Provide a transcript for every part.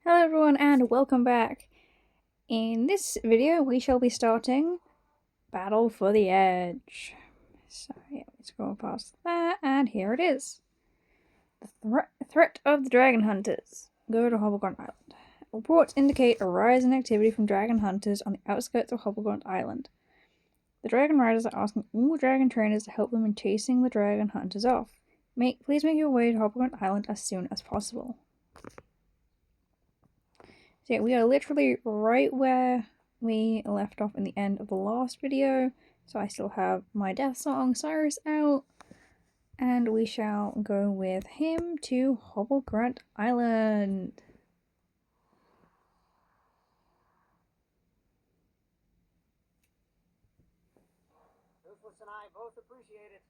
Hello everyone and welcome back. In this video we shall be starting Battle for the Edge. So yeah, let's go past that and here it is. The threat of the Dragon Hunters. Go to Hobblegaunt Island. Reports indicate a rise in activity from Dragon Hunters on the outskirts of Hobblegaunt Island. The Dragon Riders are asking all Dragon Trainers to help them in chasing the Dragon Hunters off. Please make your way to Hobblegaunt Island as soon as possible. So yeah, we are literally right where we left off in the end of the last video. So I still have my death song Cyrus out. And we shall go with him to Hobblegaunt Island. Ruthless and I both appreciate it.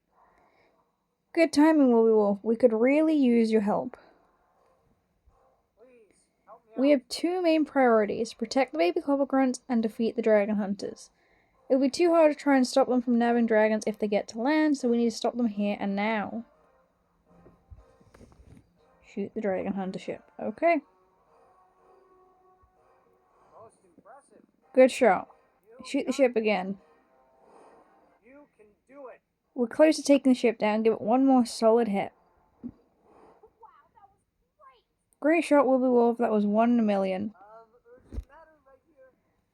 Good timing, Willy Wolf. We could really use your help. Please, help me We out. have two main priorities. Protect the baby Hobblegrunts and defeat the Dragon Hunters. It will be too hard to try and stop them from nabbing dragons if they get to land, so we need to stop them here and now. Shoot the Dragon Hunter ship. Okay. Most impressive. Good shot. Shoot the ship again. You can do it. We're close to taking the ship down. Give it one more solid hit. Wow, that was Great shot, Willy Wolf. That was 1 in a million. urgent matter right here.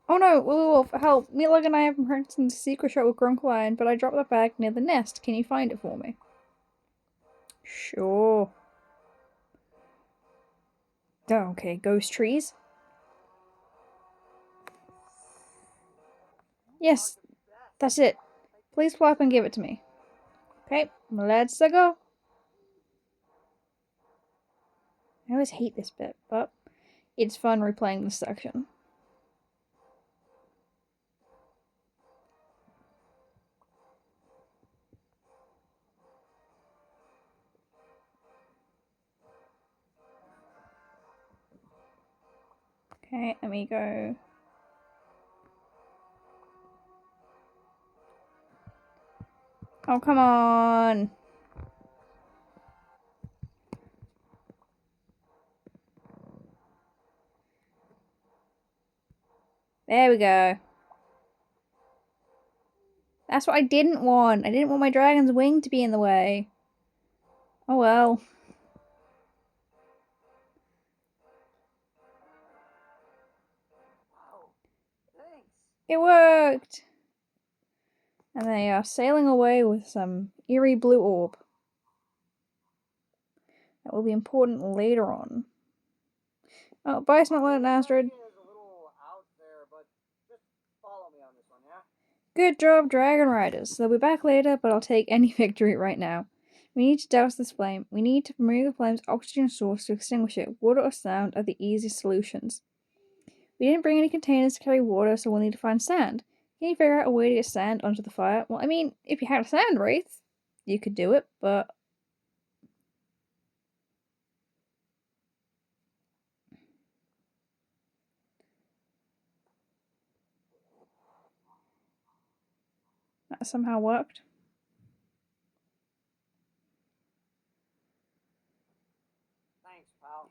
Oh no, Willy Wolf, help. Meatloaf and I have been practicing the secret shot with Grunkle Iron, but I dropped the bag near the nest. Can you find it for me? Sure. Oh, okay, ghost trees. Yes, that's it. Please flap and give it to me. Okay, let's go. I always hate this bit, but it's fun replaying this section. Okay, let me go. Oh, come on. There we go. That's what I didn't want. I didn't want my dragon's wing to be in the way. Oh well. Wow, thanks. It worked! And they are sailing away with some eerie blue orb. That will be important later on. Oh, bye, Snotlet and Astrid. Is a little out there, but just follow me on this one, yeah? Good job, Dragon Riders. They'll be back later, but I'll take any victory right now. We need to douse this flame. We need to remove the flame's oxygen source to extinguish it. Water or sound are the easiest solutions. We didn't bring any containers to carry water, so we'll need to find sand. Can you figure out a way to get sand onto the fire? Well, I mean, if you had a sand wraith, you could do it, but... that somehow worked. Thanks, pal.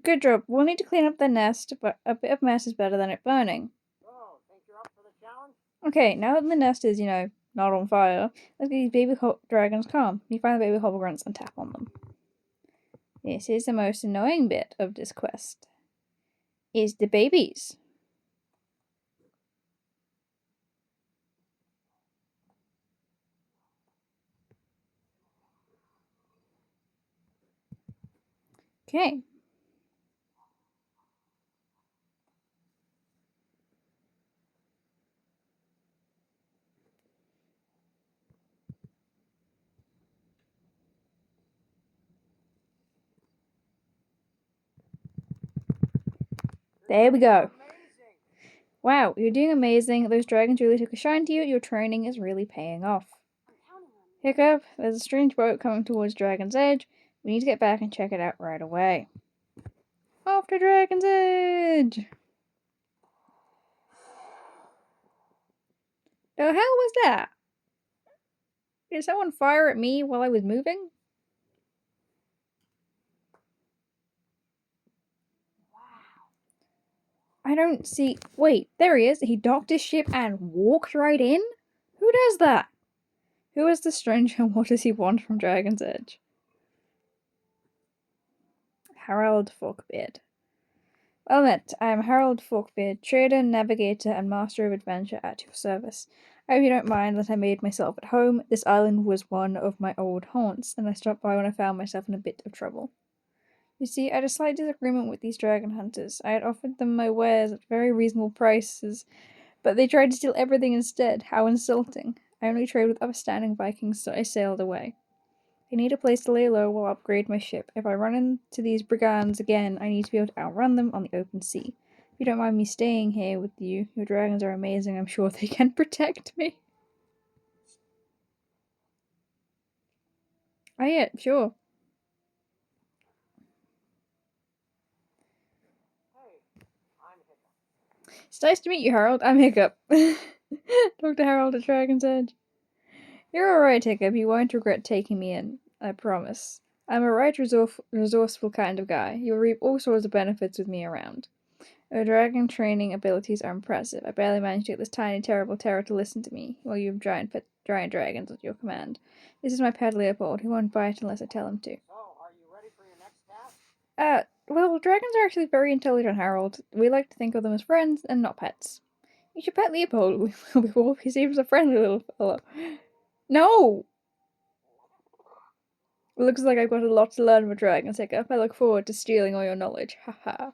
Good job. We'll need to clean up the nest, but a bit of mess is better than it burning. Oh, think you're up for the challenge? Okay, now that the nest is, not on fire, let's get these baby dragons calm. You find the baby hobblegrunts and tap on them. This is the most annoying bit of this quest. Is the babies. Okay. There we go. Amazing. Wow, you're doing amazing. Those dragons really took a shine to you. Your training is really paying off. I'm counting on you. Hiccup, there's a strange boat coming towards Dragon's Edge. We need to get back and check it out right away. Off to Dragon's Edge! The hell was that? Did someone fire at me while I was moving? Wow, I don't see. Wait, there he is. He docked his ship and walked right in? Who does that? Who is the stranger and what does he want from Dragon's Edge? Harold Forkbeard. Well met. I am Harold Forkbeard, trader, navigator, and master of adventure at your service. I hope you don't mind that I made myself at home. This island was one of my old haunts, and I stopped by when I found myself in a bit of trouble. You see, I had a slight disagreement with these dragon hunters. I had offered them my wares at very reasonable prices, but they tried to steal everything instead. How insulting. I only trade with upstanding Vikings, so I sailed away. I need a place to lay low while I upgrade my ship. If I run into these brigands again, I need to be able to outrun them on the open sea. If you don't mind me staying here with you, your dragons are amazing. I'm sure they can protect me. Oh yeah, sure. Hey, I'm Hiccup. It's nice to meet you, Harold. I'm Hiccup. Dr. Harold at Dragon's Edge. You're alright, Hiccup. You won't regret taking me in. I promise. I'm a right resourceful kind of guy. You'll reap all sorts of benefits with me around. Your dragon training abilities are impressive. I barely managed to get this tiny, terrible terror to listen to me, while you have giant dragons at your command. This is my pet Leopold. He won't bite unless I tell him to. So, are you ready for your next task? Well, dragons are actually very intelligent, Harold. We like to think of them as friends and not pets. You should pet Leopold. He seems a friendly little fellow. No! It looks like I've got a lot to learn with dragons, Hiccup. I look forward to stealing all your knowledge. Haha.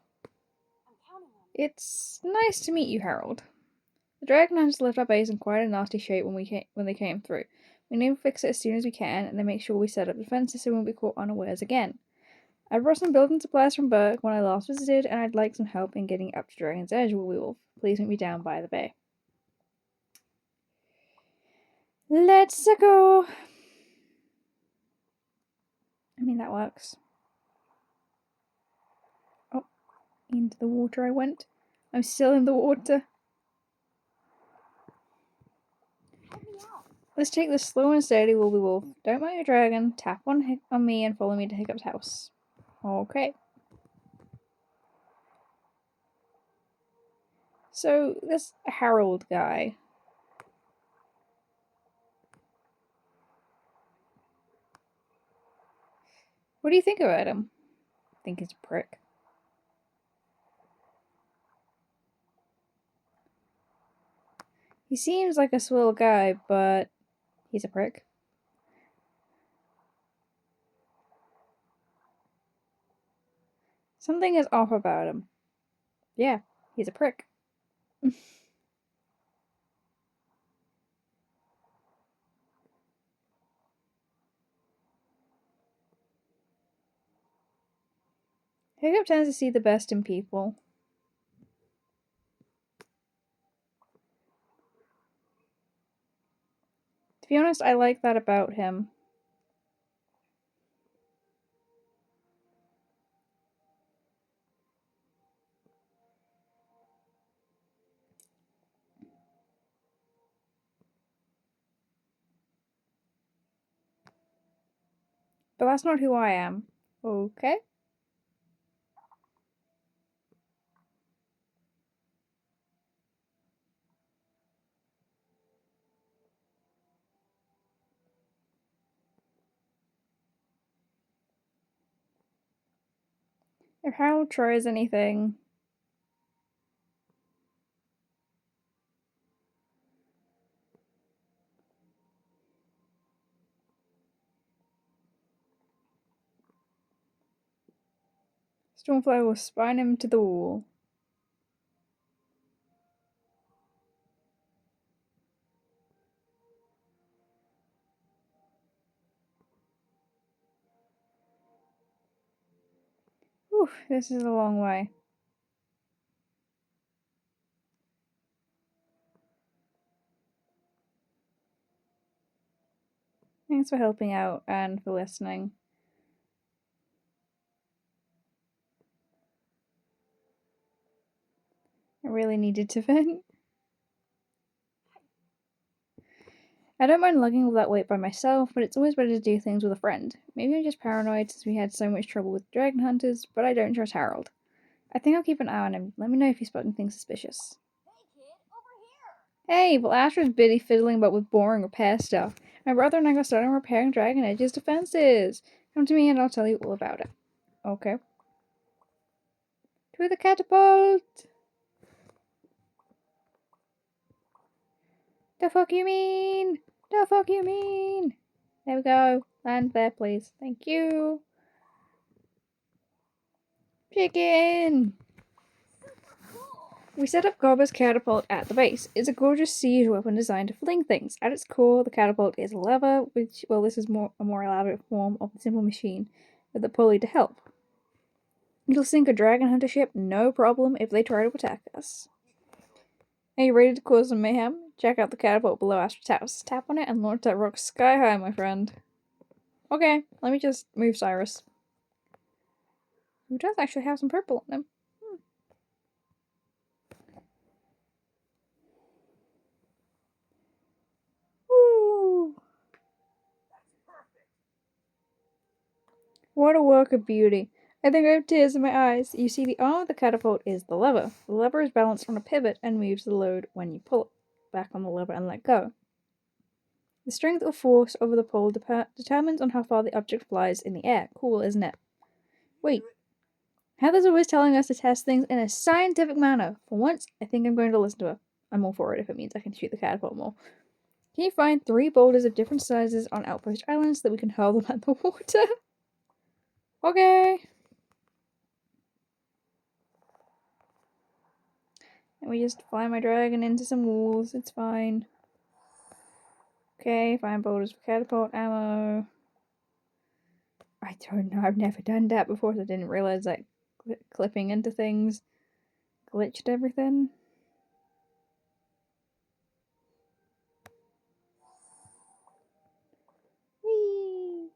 It's nice to meet you, Harold. The dragon hunters left our base in quite a nasty shape when they came through. We need to fix it as soon as we can, and then make sure we set up defenses so we won't be caught unawares again. I brought some building supplies from Berg when I last visited, and I'd like some help in getting up to Dragon's Edge where we will. Please meet me down by the bay. Let's go! I mean, that works. Oh, into the water I went. I'm still in the water. Let's take this slow and steady, Woolly Wolf. Don't mind your dragon. Tap on me and follow me to Hiccup's house. Okay. So, this Harold guy. What do you think about him? I think he's a prick. He seems like a swell guy, but he's a prick. Something is off about him. Yeah, he's a prick. Hiccup tends to see the best in people. To be honest, I like that about him. But that's not who I am. Okay. If Harold tries anything... Stormfly will spine him to the wall. Whew, this is a long way. Thanks for helping out and for listening. I really needed to vent. I don't mind lugging all that weight by myself, but it's always better to do things with a friend. Maybe I'm just paranoid since we had so much trouble with dragon hunters, but I don't trust Harold. I think I'll keep an eye on him. Let me know if you spot anything suspicious. Hey kid, over here! Hey, well, Astra's busy fiddling about with boring repair stuff. My brother and I got started repairing Dragon Edge's defenses. Come to me and I'll tell you all about it. Okay. To the catapult! The fuck you mean? The fuck you mean? There we go. Land there, please. Thank you. Chicken! We set up Gobber's catapult at the base. It's a gorgeous siege weapon designed to fling things. At its core, the catapult is a lever, which, well, this is a more elaborate form of the simple machine, with a pulley to help. It'll sink a dragon hunter ship, no problem, if they try to attack us. Are you ready to cause some mayhem? Check out the catapult below Astra's house. Tap on it and launch that rock sky high, my friend. Okay, let me just move Cyrus. Who does actually have some purple on him. Woo! What a work of beauty. I think I have tears in my eyes. You see, the arm of the catapult is the lever. The lever is balanced on a pivot and moves the load when you pull it back on the lever and let go. The strength or force over the pull determines on how far the object flies in the air. Cool, isn't it? Wait. Heather's always telling us to test things in a scientific manner. For once, I think I'm going to listen to her. I'm all for it if it means I can shoot the catapult more. Can you find 3 boulders of different sizes on Outpost Islands so that we can hurl them at the water? Okay. And we just fly my dragon into some walls. It's fine. Okay, find boulders for catapult ammo. I don't know. I've never done that before, so I didn't realize that clipping into things glitched everything. Whee!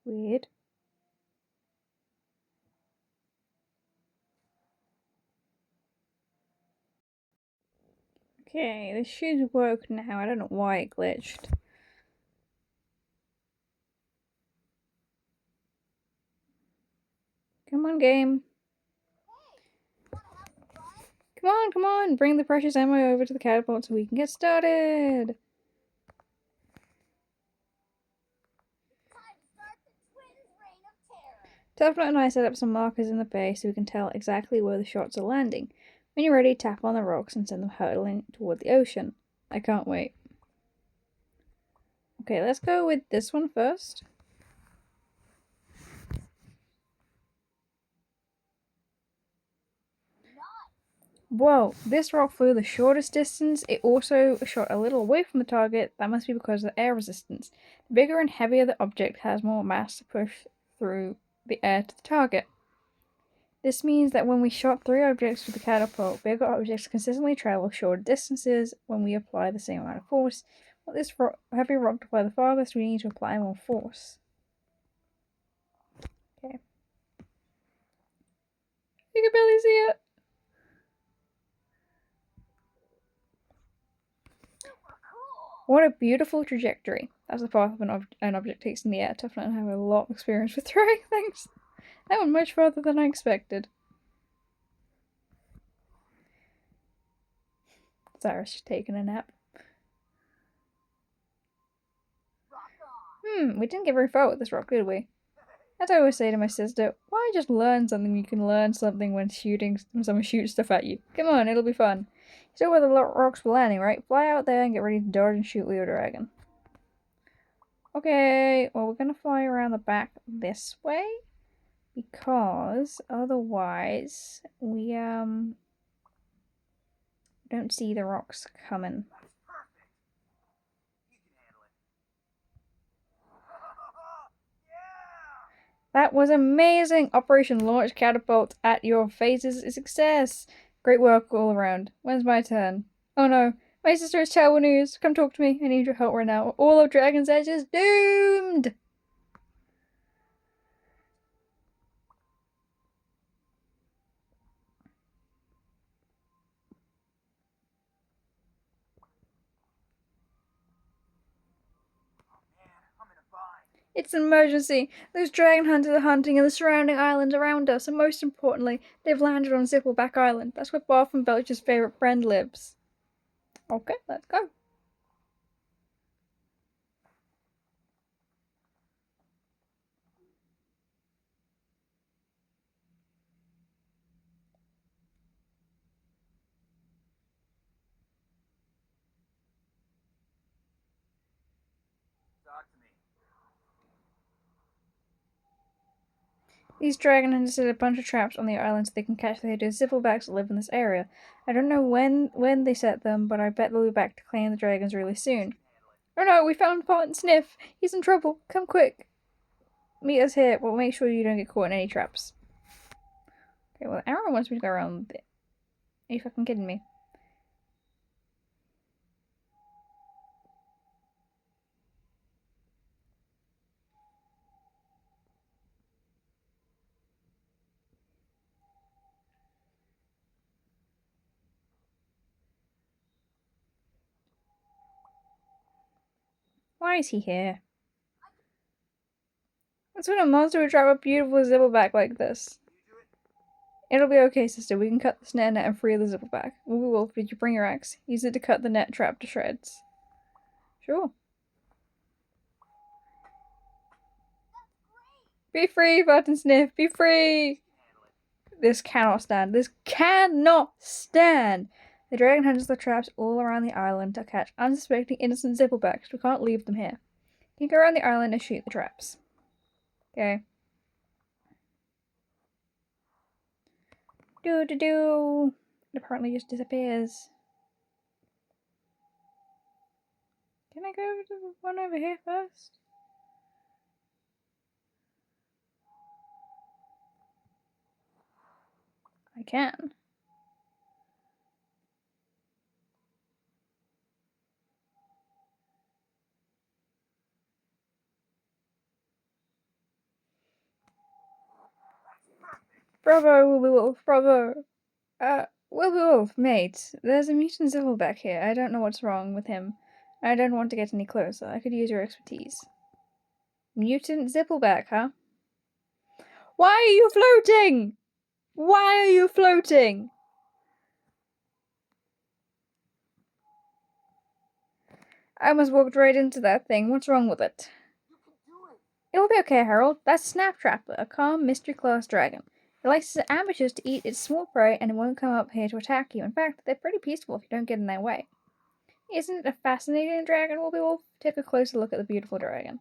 Weird. Okay, this should work now. I don't know why it glitched. Come on, game. Come on. Bring the precious ammo over to the catapult so we can get started. Toughnut and I set up some markers in the bay so we can tell exactly where the shots are landing. When you're ready, tap on the rocks and send them hurtling toward the ocean. I can't wait. Okay, let's go with this one first. Whoa, this rock flew the shortest distance. It also shot a little away from the target. That must be because of the air resistance. The bigger and heavier the object has more mass to push through the air to the target. This means that when we shot 3 objects with the catapult, bigger objects consistently travel shorter distances when we apply the same amount of force. For this heavy rock to fly the farthest, we need to apply more force. Okay. You can barely see it. What a beautiful trajectory. That's the path an object takes in the air. Toughnut and I have a lot of experience with throwing things. That went much further than I expected. Cyrus just taking a nap. We didn't get very far with this rock, did we? As I always say to my sister, why just learn something you can learn something when someone shoots stuff at you? Come on, it'll be fun. You saw where the rocks were landing, right? Fly out there and get ready to dodge and shoot Leo Dragon. Okay, well, we're gonna fly around the back this way because otherwise we don't see the rocks coming. That was amazing! Operation Launch Catapult at your faces is a success! Great work all around. When's my turn? Oh no, my sister has terrible news. Come talk to me. I need your help right now. All of Dragon's Edge is doomed! It's an emergency. Those dragon hunters are hunting in the surrounding islands around us, and most importantly, they've landed on Zippleback Island. That's where Barf and Belch's favourite friend lives. Okay, let's go. Talk to me. These dragon hunters set a bunch of traps on the island so they can catch the Zipplebacks that live in this area. I don't know when they set them, but I bet they'll be back to claim the dragons really soon. Oh no, we found Martin Sniff. He's in trouble. Come quick. Meet us here. We'll make sure you don't get caught in any traps. Okay, well, the arrow wants me to go around it. Are you fucking kidding me? Why is he here? That's when a monster would trap a beautiful zippleback like this. It'll be okay, sister. We can cut the snare net and free the zippleback. Wolf, did you bring your axe? Use it to cut the net trap to shreds. Sure. Be free, Button Sniff. Be free. This cannot stand. This cannot stand. The dragon hunters the traps all around the island to catch unsuspecting innocent zipplebacks. We can't leave them here. You can go around the island and shoot the traps. Okay. Do. It apparently just disappears. Can I go over to the one over here first? I can. Bravo, Willy Wolf, bravo. Willy Wolf, mate, there's a mutant zippleback here. I don't know what's wrong with him. I don't want to get any closer. I could use your expertise. Mutant zippleback, huh? Why are you floating? Why are you floating? I almost walked right into that thing. What's wrong with it? You can do it. It'll be okay, Harold. That's Snaptrapper, a calm mystery-class dragon. It likes its ambushes to eat its small prey and it won't come up here to attack you. In fact, they're pretty peaceful if you don't get in their way. Isn't it a fascinating dragon, Wolby Wolf? Take a closer look at the beautiful dragon.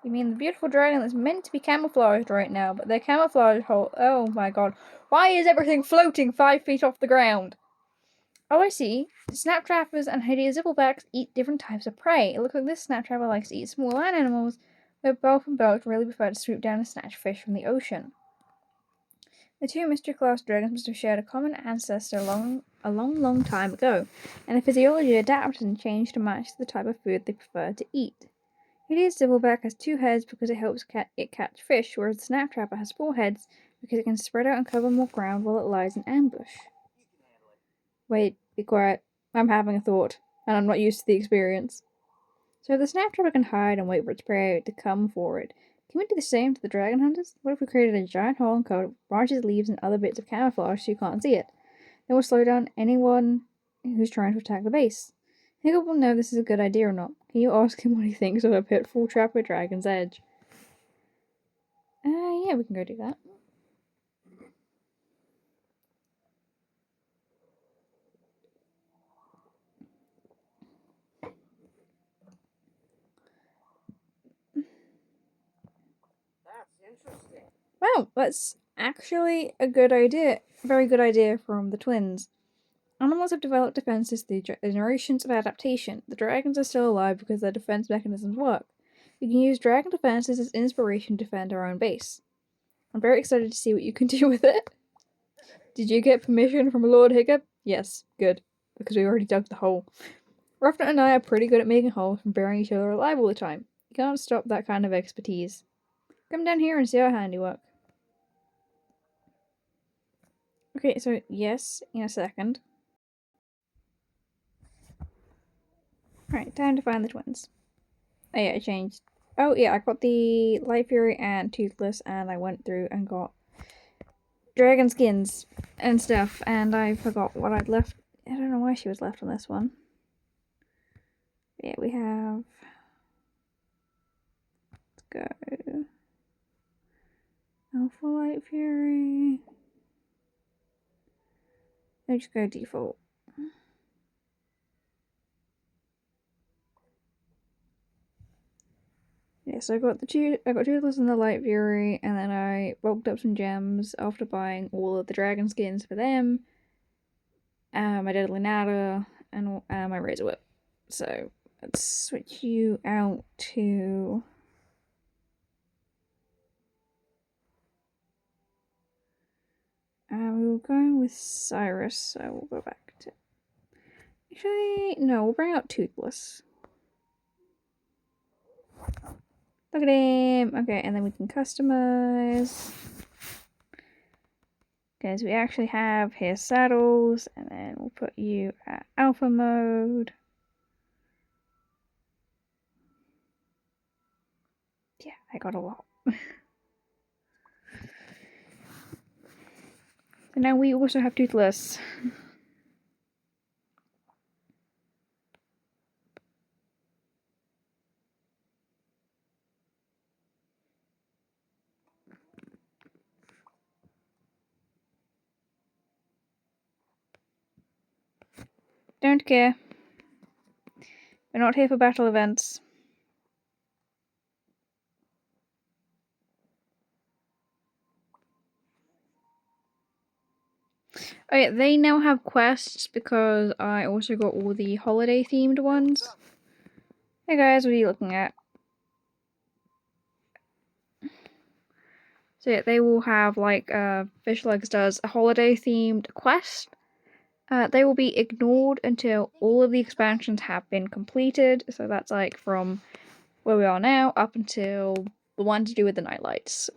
You mean the beautiful dragon that's meant to be camouflaged right now, but their camouflage hole. Oh my god. Why is everything floating 5 feet off the ground? Oh, I see. Snaptrappers and hideous zipplebacks eat different types of prey. It looks like this snaptrapper likes to eat small land animals, where Belf and Belch really prefer to swoop down and snatch fish from the ocean. The two mystery-class dragons must have shared a common ancestor a long time ago, and their physiology adapted and changed to match the type of food they prefer to eat. Hideous zippleback has 2 heads because it helps it catch fish, whereas the snaptrapper has 4 heads because it can spread out and cover more ground while it lies in ambush. Wait, be quiet. I'm having a thought, and I'm not used to the experience. So the snaptrapper can hide and wait for its prey to come forward. Can we do the same to the dragon hunters? What if we created a giant hole and covered branches, leaves, and other bits of camouflage so you can't see it? Then we'll slow down anyone who's trying to attack the base. Hiccup will know if this is a good idea or not. Can you ask him what he thinks of a pitfall trap with Dragon's Edge? Yeah, we can go do that. That's interesting. Wow, that's actually a good idea. A very good idea from the twins. Animals have developed defenses through generations of adaptation. The dragons are still alive because their defense mechanisms work. We can use dragon defenses as inspiration to defend our own base. I'm very excited to see what you can do with it. Did you get permission from Lord Hiccup? Yes, good, because we already dug the hole. Ruffnet and I are pretty good at making holes and burying each other alive all the time. You can't stop that kind of expertise. Come down here and see our handiwork. Okay, so yes, in a second. Alright, time to find the twins. Oh yeah, I changed. Oh yeah, I got the Light Fury and Toothless, and I went through and got dragon skins and stuff, and I forgot what I'd left. I don't know why she was left on this one. But yeah, we have... Let's go. Alpha Light Fury. Let's just go default. Yeah, so I got Toothless and the Light Fury, and then I bulked up some gems after buying all of the dragon skins for them. My Deadly Nada, and my Razor Whip. So let's switch you out to... we were going with Cyrus, so we'll go back to... Actually, no, we'll bring out Toothless. Look at him! Okay, and then we can customize. Because we actually have his saddles, and then we'll put you at alpha mode. Yeah, I got a lot. And now we also have Toothless. Don't care. We're not here for battle events. Oh yeah, they now have quests because I also got all the holiday themed ones. Hey guys, what are you looking at? So yeah, they will have like Fish Legs does a holiday themed quest. They will be ignored until all of the expansions have been completed. So that's like from where we are now up until the one to do with the nightlights.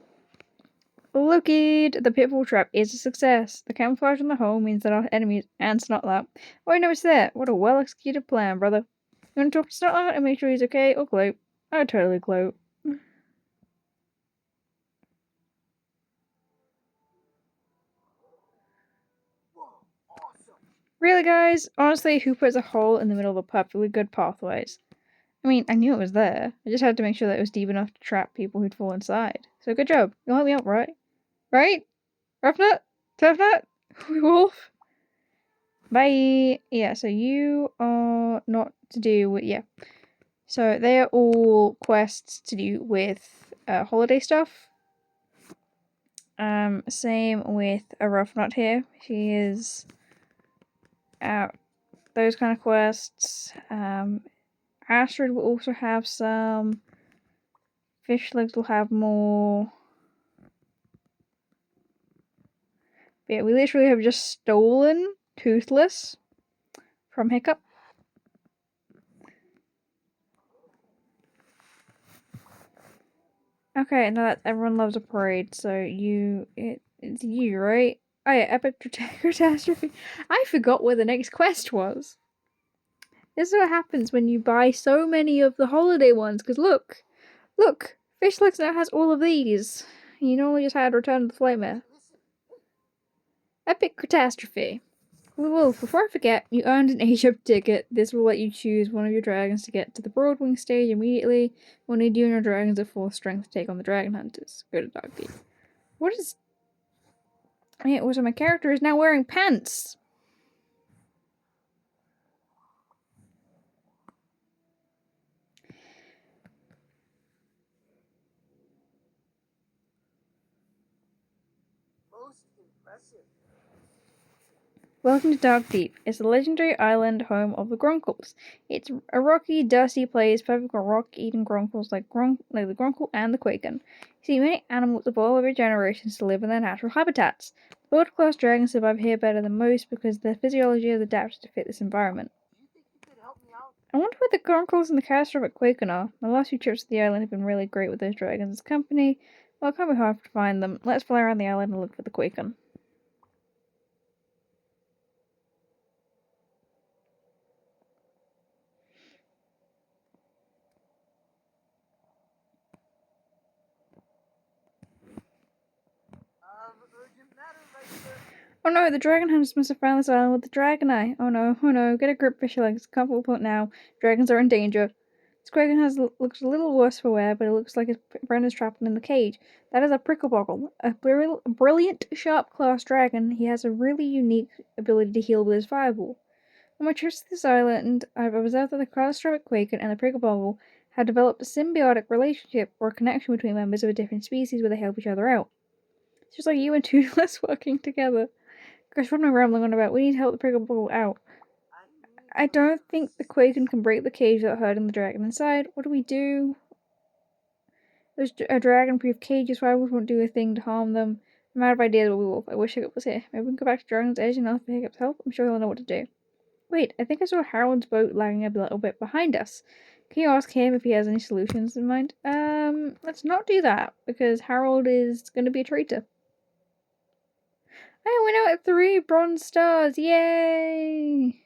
Loki, the pitfall trap is a success. The camouflage on the hole means that our enemies and Snotlout. Oh, I know it's there. What a well executed plan, brother. You want to talk to Snotlout and make sure he's okay? Or gloat? I would totally gloat. Really, guys? Honestly, who puts a hole in the middle of a perfectly good pathways? I mean, I knew it was there. I just had to make sure that it was deep enough to trap people who'd fall inside. So good job. You'll help me out, right? Right? Ruffnut? Tuffnut? Wolf? Bye! Yeah, so you are not to do with... Yeah. So they are all quests to do with holiday stuff. Same with a Ruffnut here. She is out those kind of quests. Astrid will also have some. Fish Legs will have more. But yeah, we literally have just stolen Toothless from Hiccup. Okay, now that everyone loves a parade, so it's you, right? Oh yeah, Epic Catastrophe. I forgot where the next quest was. This is what happens when you buy so many of the holiday ones, because look, Fish Legs now has all of these. You normally just had Return of the Flamer. Epic Catastrophe. Wolf, before I forget, you earned an Asia ticket. This will let you choose one of your dragons to get to the Broadwing stage immediately. We'll need you and your dragons at full strength to take on the Dragon Hunters. Go to Dark Deep. What is... Yeah, also my character is now wearing pants! Most impressive. Welcome to Dark Deep. It's the legendary island home of the Gronkles. It's a rocky, dusty place perfect for rock-eating Gronkles like the Gronkle and the Quaken. You see, many animals evolve over generations to live in their natural habitats. The world-class dragons survive here better than most because their physiology is adapted to fit this environment. Do you think you could help me out? I wonder where the Gronkles and the catastrophic Quaken are. My last few trips to the island have been really great with those dragons as company. Well, it can't be hard to find them. Let's fly around the island and look for the Quaken. Oh no, the dragon hunters must have found this island with the dragon eye. Oh no, get a grip, fisher legs. Can't fall apart now. Dragons are in danger. This dragon has looks a little worse for wear, but it looks like his friend is trapped in the cage. That is a prickleboggle, a brilliant, sharp class dragon. He has a really unique ability to heal with his fireball. On my trips to this island, I've observed that the catastrophic Quaken and the prickleboggle have developed a symbiotic relationship or connection between members of a different species where they help each other out. It's just like you and Toothless working together. Gosh, what am I rambling on about? We need to help the prickleboggle out. I don't think the Quaken can break the cage without hurting the dragon inside. What do we do? There's a dragon-proof cage, so rivals won't do a thing to harm them. I'm out of ideas, but we will. I wish Hiccup was here. Maybe we can go back to Dragon's Edge and ask for Hiccup's help. I'm sure he'll know what to do. Wait, I think I saw Harold's boat lagging a little bit behind us. Can you ask him if he has any solutions in mind? Let's not do that, because Harold is going to be a traitor. Oh, we're now at 3 bronze stars! Yay!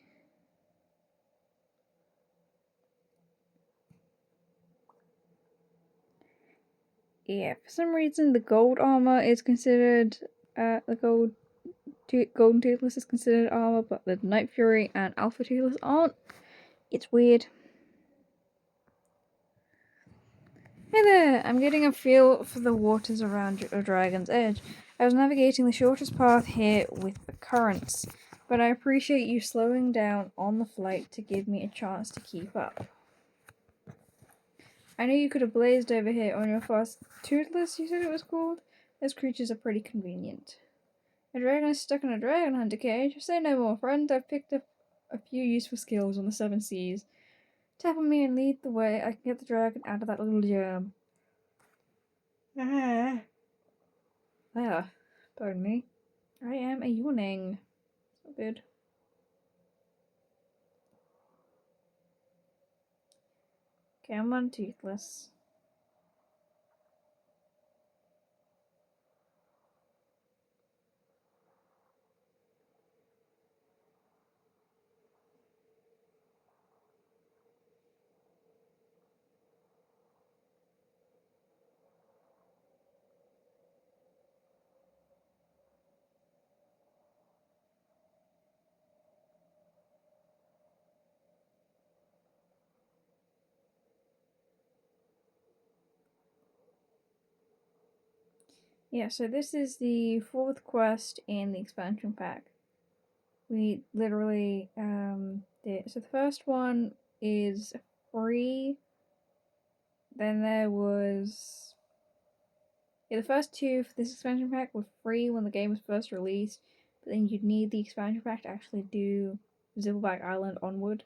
Yeah, for some reason the gold armor is considered, the golden toothless is considered armor, but the Night Fury and Alpha Toothless aren't. It's weird. Hey there! I'm getting a feel for the waters around Dragon's Edge. I was navigating the shortest path here with the currents, but I appreciate you slowing down on the flight to give me a chance to keep up. I knew you could have blazed over here on your fast Toothless, you said it was called? Those creatures are pretty convenient. A dragon is stuck in a dragon hunter cage? Say no more, friend. I've picked up a few useful skills on the 7 seas. Tap on me and lead the way. I can get the dragon out of that little germ. There. Pardon me. I am a yawning. So good. Come on, Toothless. Yeah, so this is the 4th quest in the expansion pack. We literally did. So the first one is free. Then there was. Yeah, the first 2 for this expansion pack were free when the game was first released, but then you'd need the expansion pack to actually do Zippleback Island onward,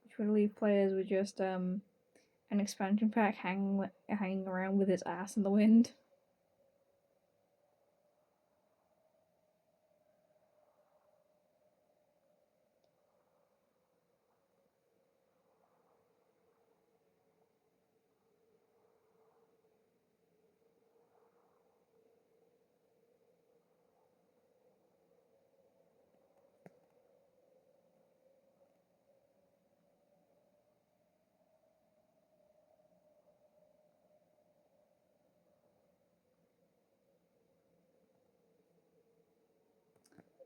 which would leave players with just an expansion pack hanging around with its ass in the wind.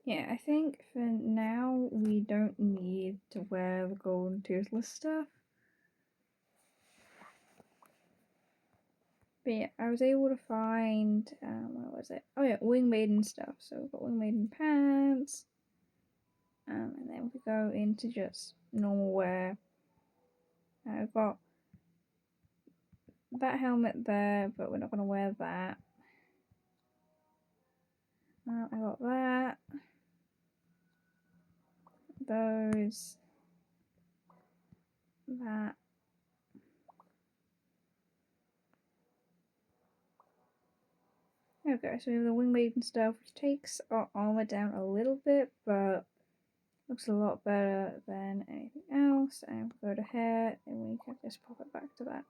Yeah, I think for now we don't need to wear the golden toothless stuff. But yeah, I was able to find, where was it? Oh yeah, Wing Maiden stuff. So we've got Wing Maiden pants. And then we could go into just normal wear. I've got that helmet there, but we're not going to wear that. I got that. Those. That. Okay, so we have the Wing Maiden stuff, which takes our armor down a little bit, but looks a lot better than anything else. And we'll go to hair, and we can just pop it back to that.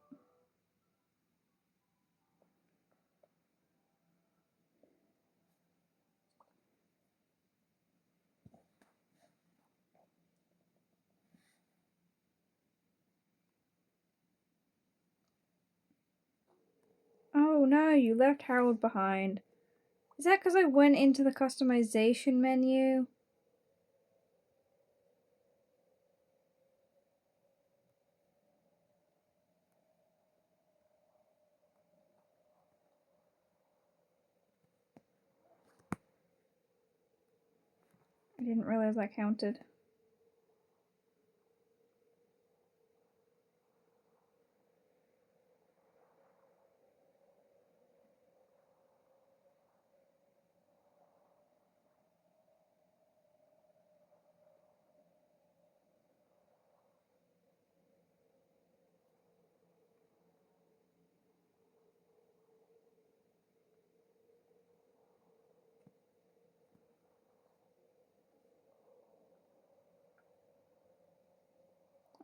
Oh no, you left Harold behind. Is that because I went into the customization menu? I didn't realize that counted.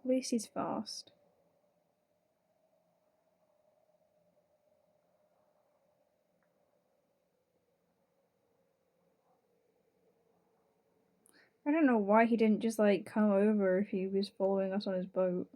At least he's fast. I don't know why he didn't just like come over if he was following us on his boat.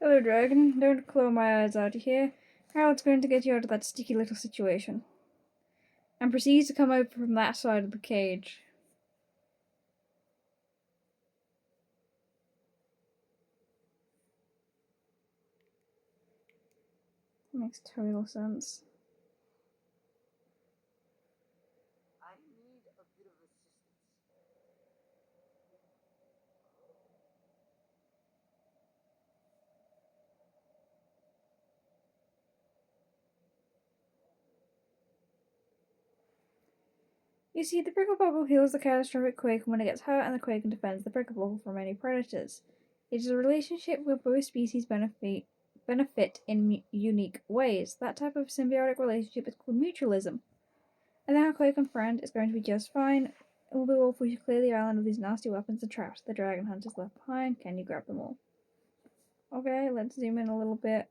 Hello, dragon. Don't claw my eyes out of here. Harold's going to get you out of that sticky little situation. And proceeds to come over from that side of the cage. Makes total sense. I need a bit of assistance. You see, the prickle bubble heals the catastrophic quake when it gets hurt, and the quake defends the prickle bubble from any predators. It is a relationship where both species benefit in unique ways. That type of symbiotic relationship is called mutualism. And our quake and friend is going to be just fine. It will be all if we clear the island of these nasty weapons and traps the dragon hunters left behind. Can you grab them all? Okay, let's zoom in a little bit.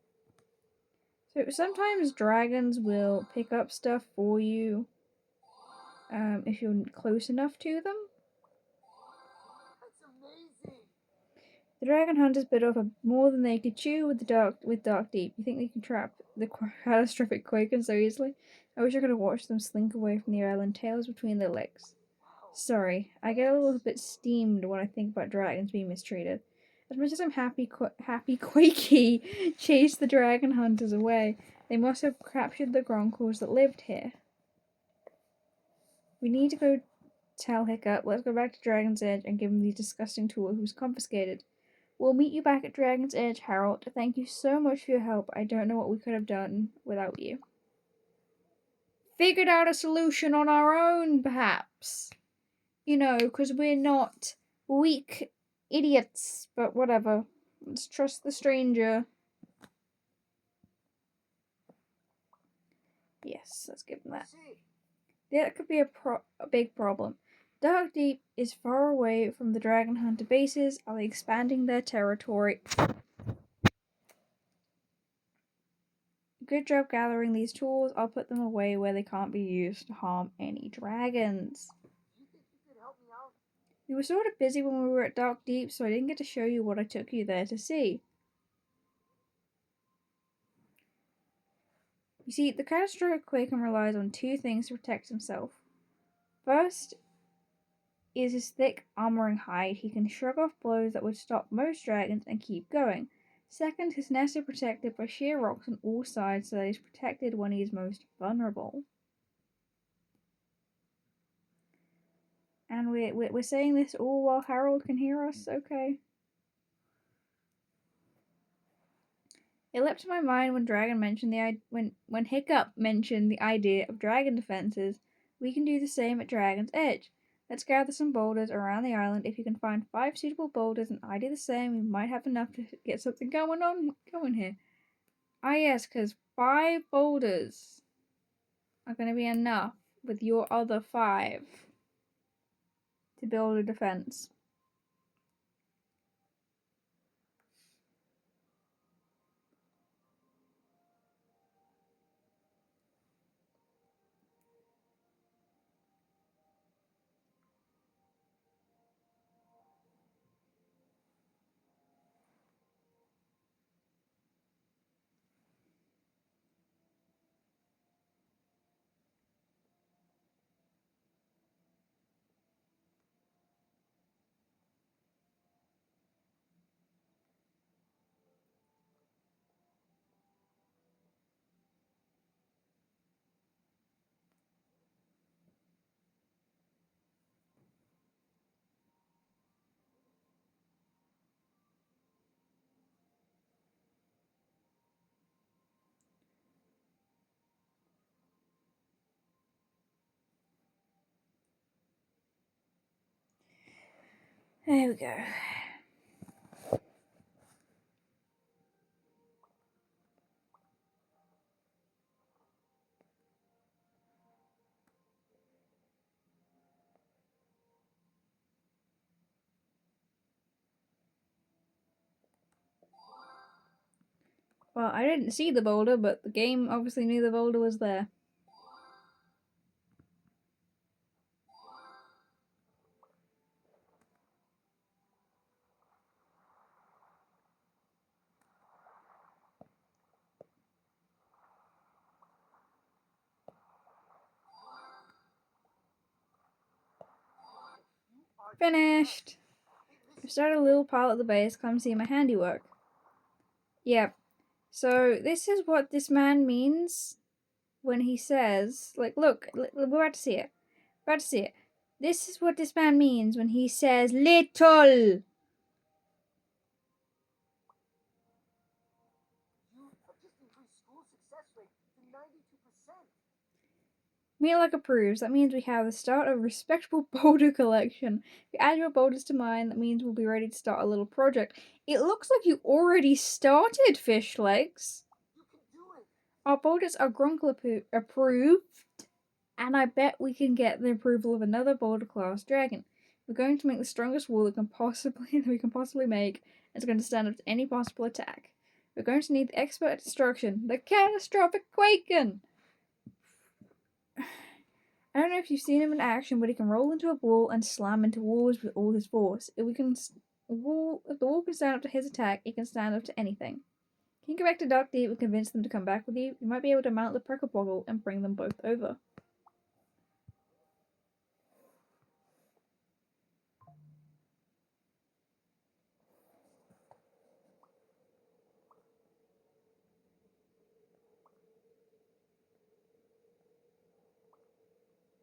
So sometimes dragons will pick up stuff for you if you're close enough to them. That's amazing. The dragon hunters bit off more than they could chew with Dark Deep. You think they can trap the catastrophic Quaken so easily? I wish I could have watched them slink away from the island, tails between their legs. Sorry, I get a little bit steamed when I think about dragons being mistreated. As much as I'm happy Quakey chased the dragon hunters away, they must have captured the gronkles that lived here. We need to go tell Hiccup. Let's go back to Dragon's Edge and give him these disgusting tools he was confiscated. We'll meet you back at Dragon's Edge, Harold. Thank you so much for your help. I don't know what we could have done without you. Figured out a solution on our own, perhaps. You know, because we're not weak idiots, but whatever. Let's trust the stranger. Yes, let's give him that. That could be a big problem. Dark Deep is far away from the Dragon Hunter bases. Are they expanding their territory? Good job gathering these tools. I'll put them away where they can't be used to harm any dragons. Do you think you could help me out? We were sort of busy when we were at Dark Deep, so I didn't get to show you what I took you there to see. You see, the catastrophic Quaken relies on two things to protect himself. First is his thick armor and hide. He can shrug off blows that would stop most dragons and keep going. Second, his nest is protected by sheer rocks on all sides so that he's protected when he is most vulnerable. And we're saying this all while Harold can hear us? Okay. It leapt to my mind when when Hiccup mentioned the idea of dragon defenses. We can do the same at Dragon's Edge. Let's gather some boulders around the island. If you can find 5 suitable boulders and I do the same, we might have enough to get something going here. Ah yes, because 5 boulders are going to be enough with your other 5 to build a defense. There we go. Well, I didn't see the boulder, but the game obviously knew the boulder was there. Finished! I've started a little pile at the base. Come see my handiwork. Yep. So this is what this man means when he says, like, look, we're about to see it. About to see it. This is what this man means when he says little. You have just increased school success rate to 92%. Meatluck approves. That means we have the start of a respectable boulder collection. If you add your boulders to mine, that means we'll be ready to start a little project. It looks like you already started, Fish Legs. You can do it. Our boulders are Grunkle approved, and I bet we can get the approval of another boulder class dragon. We're going to make the strongest wall that we can possibly make. It's going to stand up to any possible attack. We're going to need the expert destruction, the catastrophic quaking. I don't know if you've seen him in action, but he can roll into a wall and slam into walls with all his force. If the wall can stand up to his attack, it can stand up to anything. Can you go back to Dark Deep and convince them to come back with you? You might be able to mount the Prickle Boggle and bring them both over.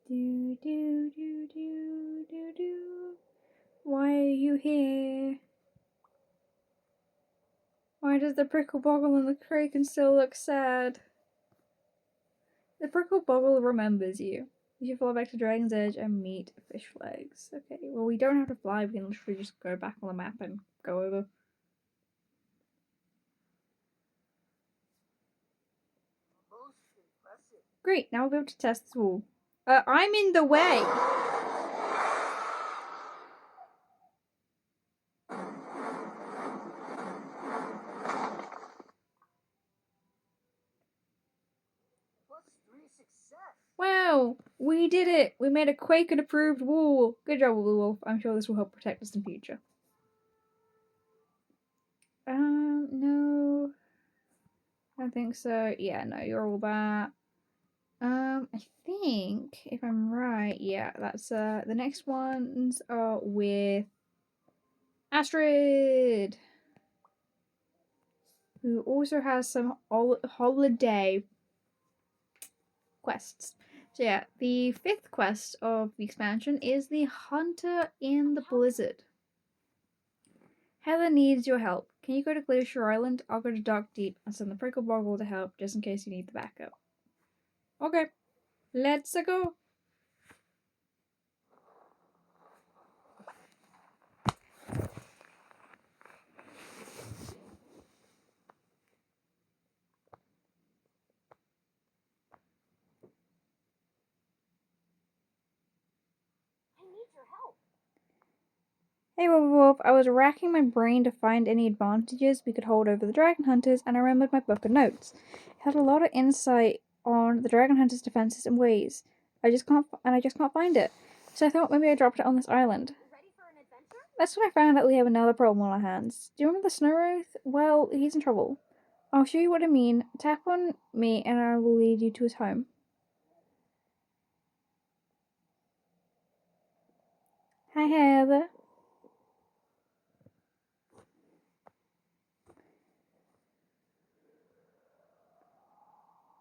Do do do do do do. Why are you here? Why does the Prickle Boggle and the Kraken still look sad? The Prickle Boggle remembers you. You should fly back to Dragon's Edge and meet Fish Legs. Okay, well, we don't have to fly. We can literally just go back on the map and go over. Most impressive. Great, now we'll be able to test this wall. I'm in the way! +3 success. Wow, we did it! We made a Quaken-approved wall! Good job, Blue Wolf. I'm sure this will help protect us in future. No. I don't think so. Yeah, no, you're all that. I think, if I'm right, yeah, that's, the next ones are with Astrid, who also has some holiday quests. So yeah, the 5th quest of the expansion is the Hunter in the Blizzard. Heather needs your help. Can you go to Glacier Island? I'll go to Dark Deep and send the Prickle Boggle to help, just in case you need the backup. Okay, let's go! Hey Wolf, I was racking my brain to find any advantages we could hold over the Dragon Hunters, and I remembered my book of notes. It had a lot of insight on the Dragon Hunters' defenses and ways. I just can't find it. So I thought maybe I dropped it on this island. Ready for an adventure? That's when I found out we have another problem on our hands. Do you remember the Snow Wraith? Well, he's in trouble. I'll show you what I mean. Tap on me and I will lead you to his home. Hi, Heather.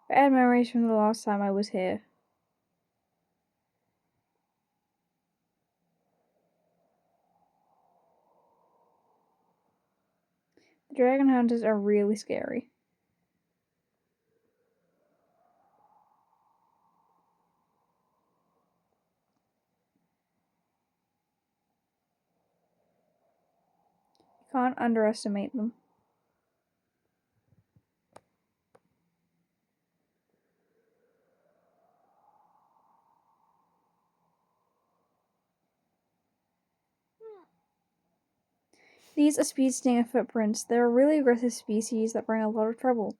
Bad memories from the last time I was here. The Dragon Hunters are really scary. You can't underestimate them. These are speed stinger footprints. They're a really aggressive species that bring a lot of trouble.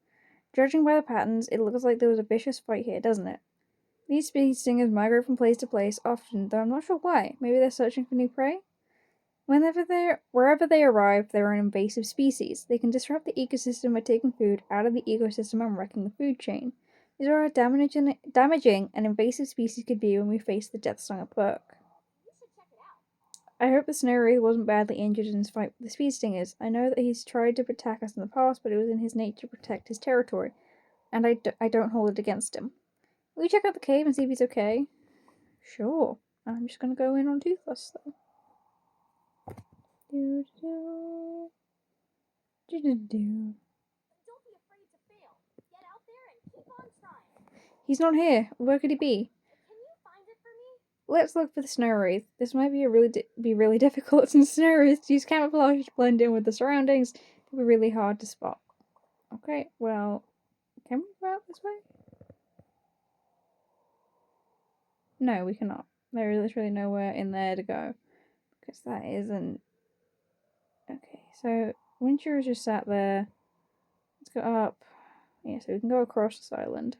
Judging by the patterns, it looks like there was a vicious fight here, doesn't it? These speed stingers migrate from place to place often, though I'm not sure why. Maybe they're searching for new prey? Wherever they arrive, they're an invasive species. They can disrupt the ecosystem by taking food out of the ecosystem and wrecking the food chain. These are how damaging an invasive species could be when we face the death stung at work. You should check it out. I hope the Snow Wraith wasn't badly injured in his fight with the speed stingers. I know that he's tried to attack us in the past, but it was in his nature to protect his territory, and I don't hold it against him. Will you check out the cave and see if he's okay? Sure. I'm just gonna go in on Toothless, though. Don't be afraid to fail. Get out there and keep on trying. He's not here. Where could he be? Can you find it for me? Let's look for the Snow Wraith. This might be really difficult since Snow Wraiths use camouflage to blend in with the surroundings. It'll be really hard to spot. Okay, well, can we go out this way? No, we cannot. There is literally nowhere in there to go. Because that isn't... Okay, so Winter is just sat there. Let's go up. Yeah, so we can go across this island.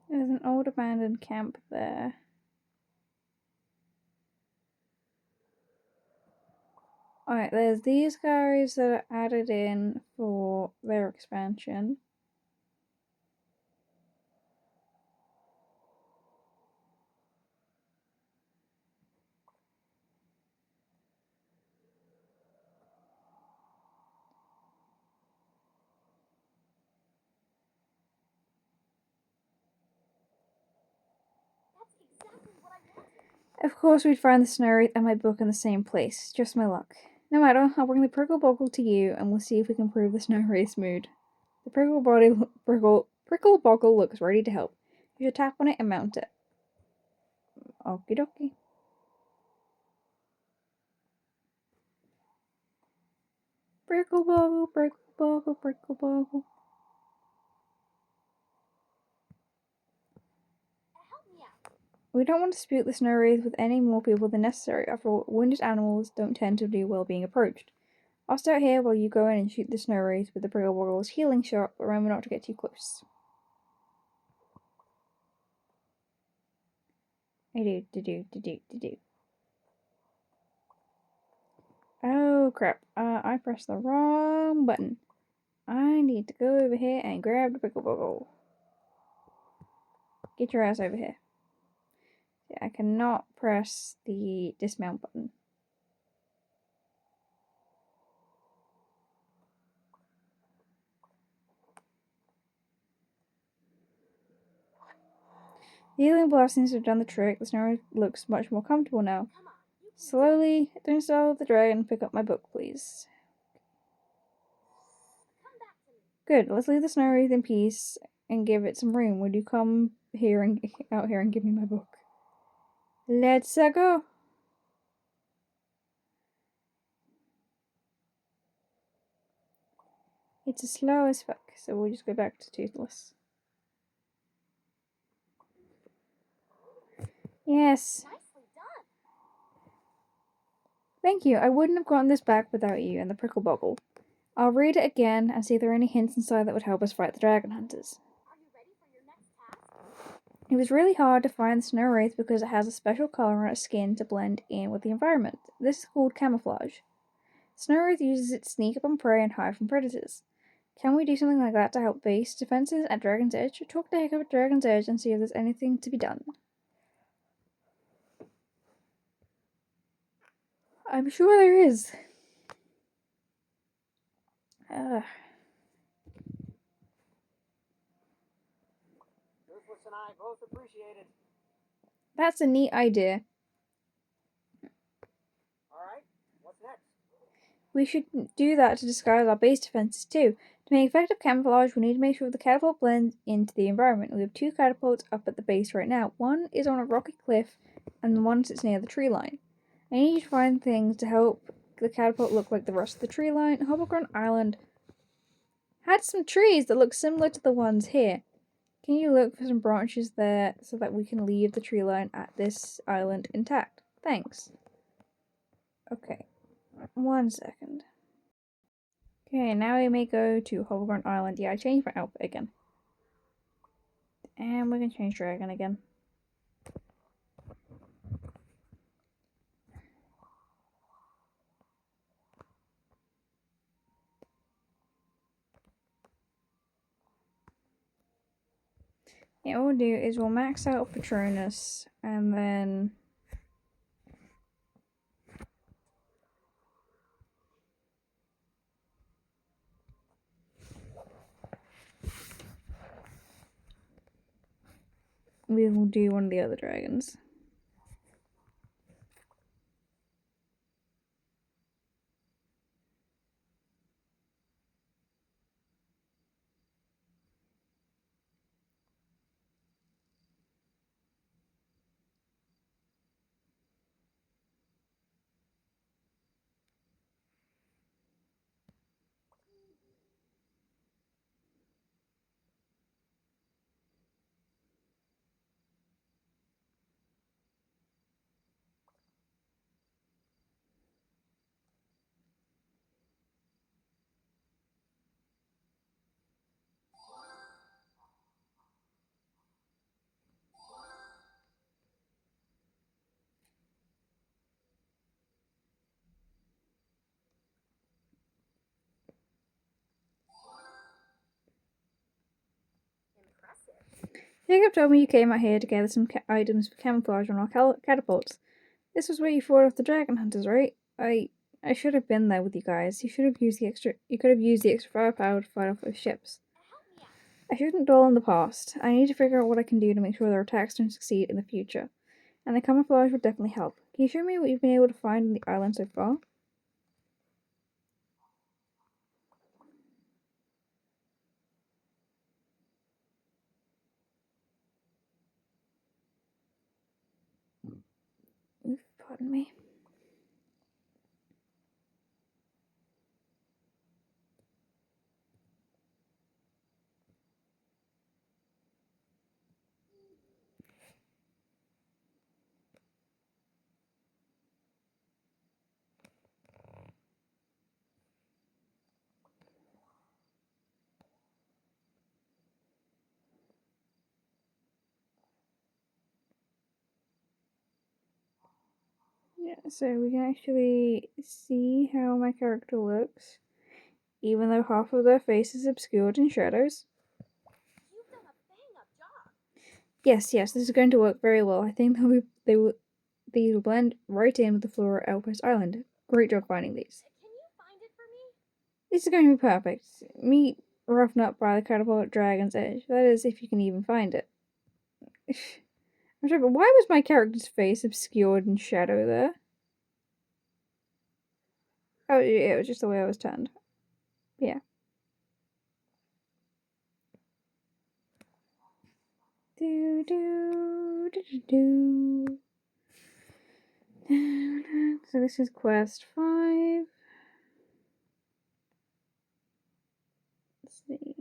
There's an old abandoned camp there. Alright, there's these guys that are added in for their expansion. That's exactly what I wanted. Of course, we'd find the Snow Wraith and my book in the same place. Just my luck. No matter, I'll bring the Prickle Boggle to you and we'll see if we can improve the Snow Wraith's mood. The Prickle Boggle looks ready to help. You should tap on it and mount it. Okie dokie. Prickle Boggle, Prickle Boggle, Prickle Boggle. Help me out. We don't want to dispute the Snow Wraith with any more people than necessary. After all, wounded animals don't tend to do well being approached. I'll start here while you go in and shoot the Snow Wraith with the Prickle Boggle's healing shot, but remember not to get too close. I do. Oh crap, I pressed the wrong button. I need to go over here and grab the pickle boggle. Get your ass over here. Yeah, I cannot press the dismount button. The healing blast seems to have done the trick. The snow looks much more comfortable now. Come on, you can Slowly, don't stall the dragon. Pick up my book, please. come back to me. Good. Let's leave the snow wreath in peace and give it some room. Would you come here and out here and give me my book? Let's go. It's as slow as fuck, so we'll just go back to Toothless. Yes. Nicely done. Thank you. I wouldn't have gotten this back without you and the prickle boggle. I'll read it again and see if there are any hints inside that would help us fight the dragon hunters. Are you ready for your next task? It was really hard to find the snow wraith because it has a special color on its skin to blend in with the environment. This is called camouflage. Snow wraith uses it to sneak up on prey and hide from predators. Can we do something like that to help base defenses at Dragon's Edge? Talk to Hiccup at Dragon's Edge and see if there's anything to be done. I'm sure there is. Ruthless and I both appreciate it. That's a neat idea. Alright, what's next? We should do that to disguise our base defenses too. To make effective camouflage, we need to make sure the catapult blends into the environment. We have 2 catapults up at the base right now. One is on a rocky cliff, and one sits near the tree line. I need you to find things to help the catapult look like the rest of the tree line. Hoverground Island had some trees that look similar to the ones here. Can you look for some branches there so that we can leave the tree line at this island intact? Thanks. Okay, 1 second. Okay, now we may go to Hoverground Island. Yeah, I changed my outfit again. And we're gonna change Dragon again. Yeah, what we'll do is we'll max out Patronus and then we will do one of the other dragons. Impressive. Jacob told me you came out here to gather some items for camouflage on our catapults. This was where you fought off the dragon hunters, right? I should have been there with you guys. You could have used the extra firepower to fight off those ships. Help me out. I shouldn't dwell on the past. I need to figure out what I can do to make sure their attacks don't succeed in the future. And the camouflage would definitely help. Can you show me what you've been able to find on the island so far? Oof, pardon me. so we can actually see how my character looks, even though half of their face is obscured in shadows. You've done a bang-up job. Yes, this is going to work very well. I think they will blend right in with the flora of Outpost Island. Great job finding these. Can you find it for me? This is going to be perfect. Meet Roughen Up by the Catapult Dragon's Edge. That is, if you can even find it. I'm sorry, but why was my character's face obscured in shadow there? Oh, yeah, it was just the way I was turned. Yeah. Do do do do do. So this is quest 5. Let's see.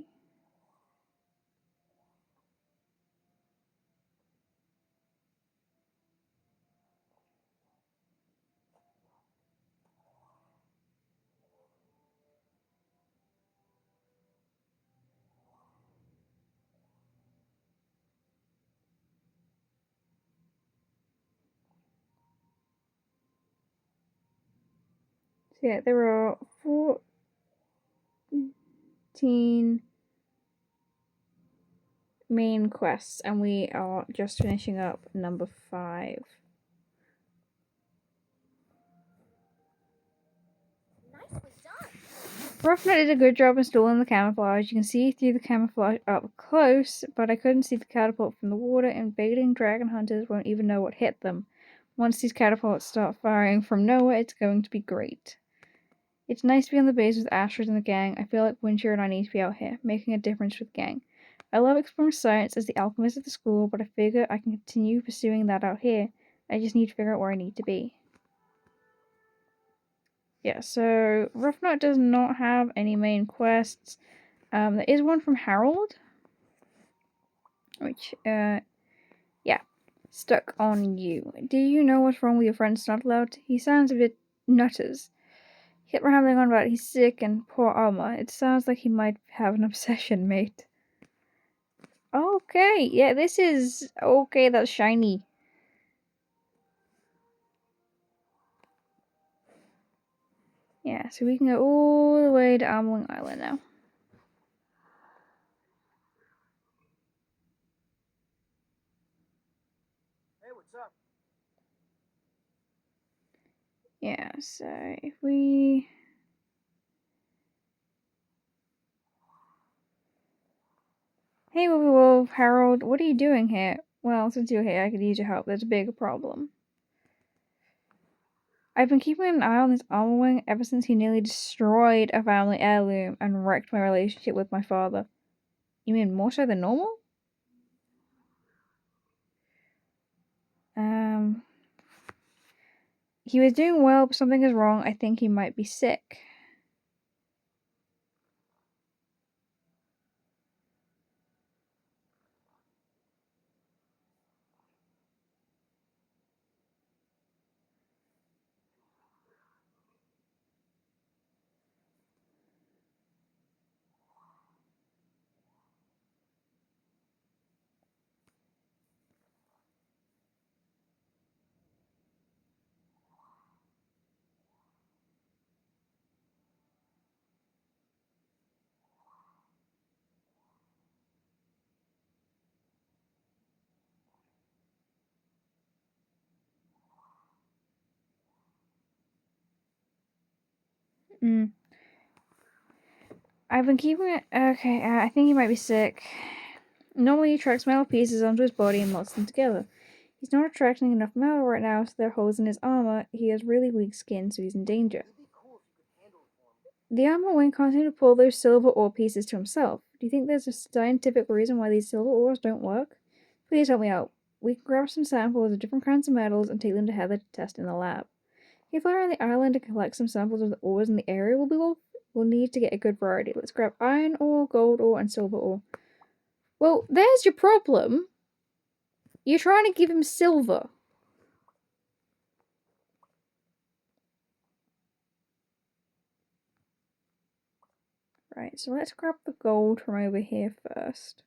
So yeah, there are 14 main quests, and we are just finishing up number 5. Nicely done. Roughnet did a good job installing the camouflage. You can see through the camouflage up close, but I couldn't see the catapult from the water. Invading dragon hunters won't even know what hit them. Once these catapults start firing from nowhere, it's going to be great. It's nice to be on the base with Astrid and the gang. I feel like Winter and I need to be out here, making a difference for the gang. I love exploring science as the alchemist at the school, but I figure I can continue pursuing that out here. I just need to figure out where I need to be. Yeah, so Roughnet does not have any main quests. There is one from Harold, which, yeah, stuck on you. Do you know what's wrong with your friend Snotlout? He sounds a bit nutters. He kept rambling on about he's sick and poor Alma. It sounds like he might have an obsession, mate. Okay, yeah, this is... Okay, that's shiny. Yeah, so we can go all the way to Almawing Island now. Hey, what's up? Yeah, so if we... Hey, Wolf, Harold, what are you doing here? Well, since you're here, I could use your help. There's a big problem. I've been keeping an eye on this Armorwing ever since he nearly destroyed a family heirloom and wrecked my relationship with my father. You mean more so than normal? He was doing well, but something is wrong. I think he might be sick. I've been keeping it. Okay, I think he might be sick. Normally, he tracks metal pieces onto his body and melts them together. He's not attracting enough metal right now, so there are holes in his armor. He has really weak skin, so he's in danger. It'd be cool if you could handle it for me. The armor wing can't seem to pull those silver ore pieces to himself. Do you think there's a scientific reason why these silver ores don't work? Please help me out. We can grab some samples of different kinds of metals and take them to Heather to test in the lab. If you fly around the island to collect some samples of the ores in the area, we'll need to get a good variety. Let's grab iron ore, gold ore, and silver ore. Well, there's your problem. You're trying to give him silver. Right, so let's grab the gold from over here first.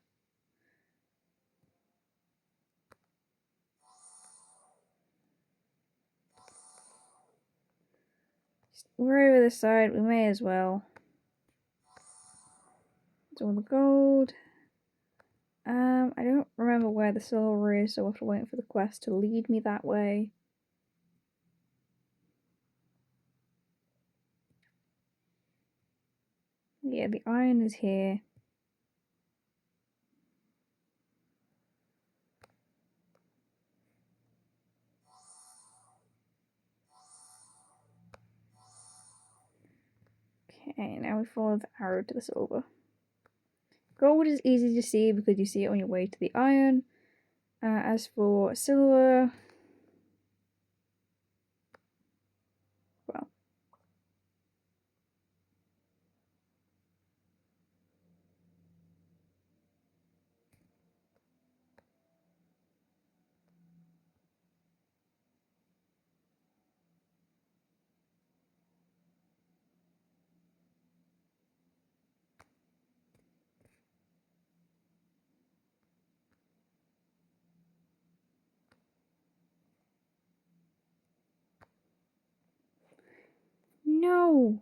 we're over this side. We may as well. It's all the gold. I don't remember where the silver is, so I'll have to wait for the quest to lead me that way. Yeah, the iron is here. Okay, now we follow the arrow to the silver. Gold is easy to see because you see it on your way to the iron. As for silver, well, no.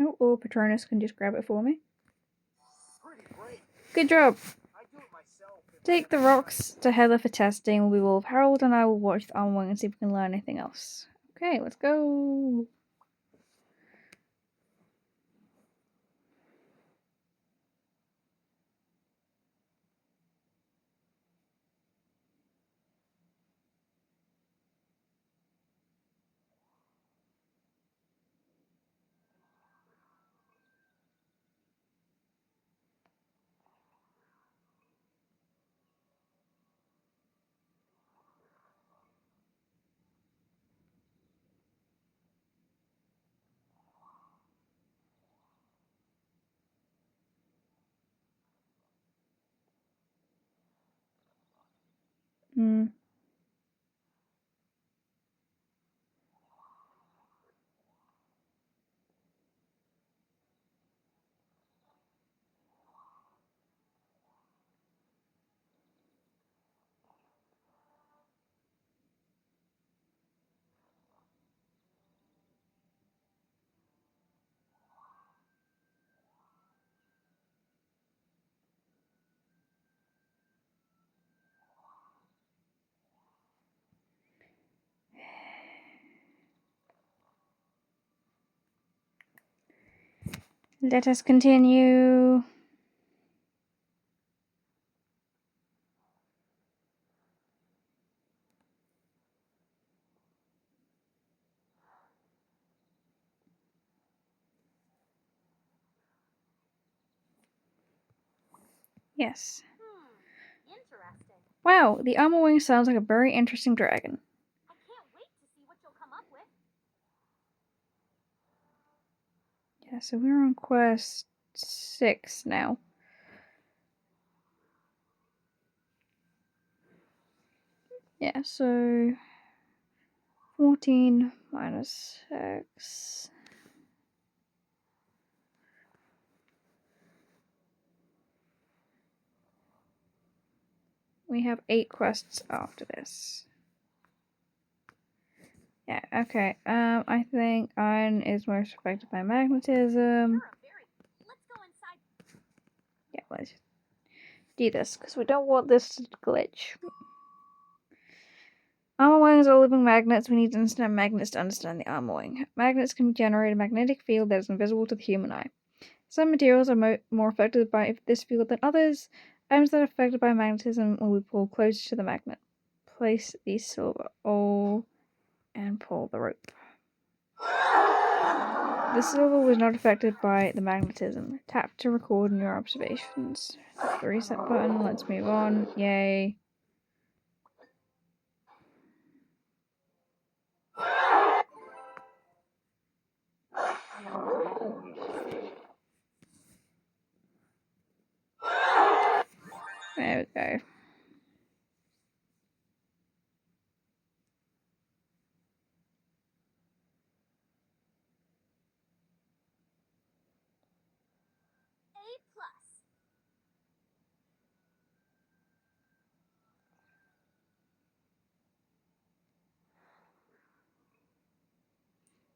Oh, or Patronus can just grab it for me. Pretty great. Good job. I do it myself. Take the rocks to Heather for testing. We will. Harold and I will watch the armor wing and see if we can learn anything else. Okay, let's go. Hmm. Let us continue. Yes. Interesting. Wow, the armor wing sounds like a very interesting dragon. I can't wait to see what you'll come up with. Yeah, so we're on quest 6 now. Yeah, so 14 minus 6. We have 8 quests after this. Yeah, okay. I think iron is most affected by magnetism. Let's go inside. Yeah, let's do this, because we don't want this to glitch. Armor wings are living magnets. We need to understand magnets to understand the armor wing. Magnets can generate a magnetic field that is invisible to the human eye. Some materials are more affected by this field than others. Items that are affected by magnetism will be pulled closer to the magnet. Place the silver ore and pull the rope. The silver was not affected by the magnetism. Tap to record your observations. Tap the reset button. Let's move on. Yay. There we go.